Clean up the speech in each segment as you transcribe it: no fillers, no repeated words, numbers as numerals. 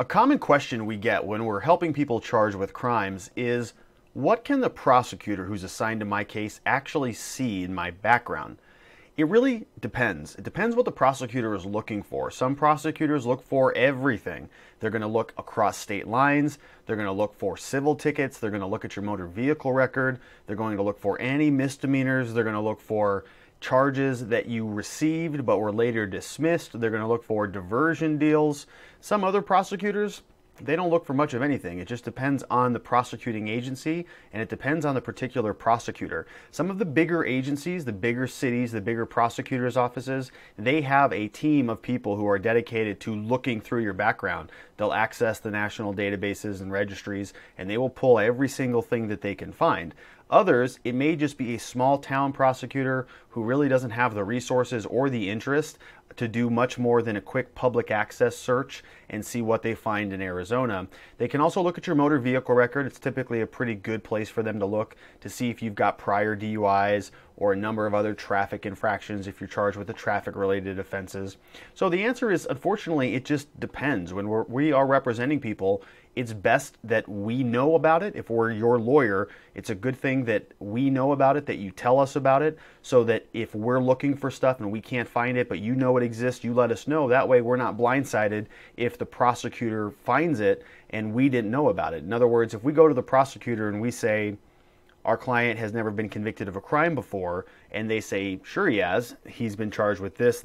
A common question we get when we're helping people charged with crimes is, what can the prosecutor who's assigned to my case actually see in my background? It really depends. It depends what the prosecutor is looking for. Some prosecutors look for everything. They're going to look across state lines. They're going to look for civil tickets. They're going to look at your motor vehicle record. They're going to look for any misdemeanors. They're going to look for charges that you received but were later dismissed. They're going to look for diversion deals. Some other prosecutors, they don't look for much of anything. It just depends on the prosecuting agency, and it depends on the particular prosecutor. Some of the bigger agencies, the bigger cities, the bigger prosecutors' offices, they have a team of people who are dedicated to looking through your background. They'll access the national databases and registries, and they will pull every single thing that they can find. Others, it may just be a small town prosecutor who really doesn't have the resources or the interest to do much more than a quick public access search and see what they find in Arizona. They can also look at your motor vehicle record. It's typically a pretty good place for them to look to see if you've got prior DUIs or a number of other traffic infractions if you're charged with the traffic-related offenses. So the answer is, unfortunately, it just depends. When we are representing people, it's best that we know about it. If we're your lawyer, it's a good thing that we know about it, that you tell us about it, so that if we're looking for stuff and we can't find it, but you know it exists, you let us know. That way we're not blindsided if the prosecutor finds it and we didn't know about it. In other words, if we go to the prosecutor and we say, our client has never been convicted of a crime before, and they say, sure he has, he's been charged with this,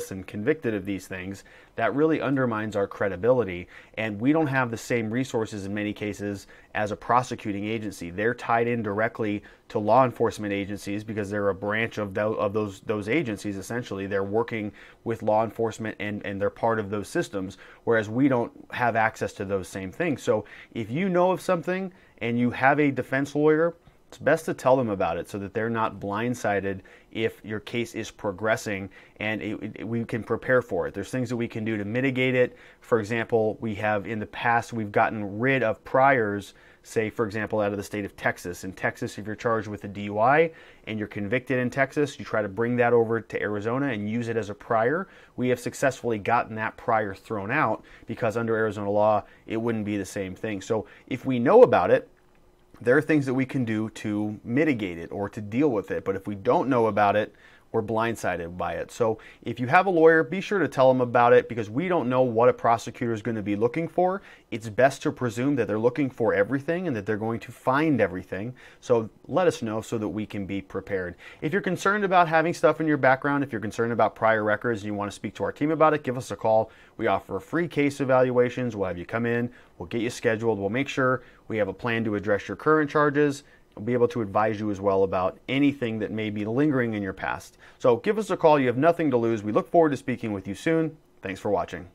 and convicted of these things, that really undermines our credibility. And we don't have the same resources in many cases as a prosecuting agency. They're tied in directly to law enforcement agencies because they're a branch of those agencies, essentially. They're working with law enforcement and they're part of those systems, whereas we don't have access to those same things. So if you know of something and you have a defense lawyer, it's best to tell them about it so that they're not blindsided if your case is progressing, and we can prepare for it. There's things that we can do to mitigate it. For example, we have in the past, we've gotten rid of priors, say, for example, out of the state of Texas. In Texas, if you're charged with a DUI and you're convicted in Texas, you try to bring that over to Arizona and use it as a prior. We have successfully gotten that prior thrown out because under Arizona law, it wouldn't be the same thing. So if we know about it, there are things that we can do to mitigate it or to deal with it. But if we don't know about it, we're blindsided by it. So if you have a lawyer, be sure to tell them about it because we don't know what a prosecutor is going to be looking for. It's best to presume that they're looking for everything and that they're going to find everything. So let us know so that we can be prepared. If you're concerned about having stuff in your background, if you're concerned about prior records and you want to speak to our team about it, give us a call. We offer free case evaluations. We'll have you come in. We'll get you scheduled. We'll make sure we have a plan to address your current charges. We'll be able to advise you as well about anything that may be lingering in your past. So give us a call. You have nothing to lose. We look forward to speaking with you soon. Thanks for watching.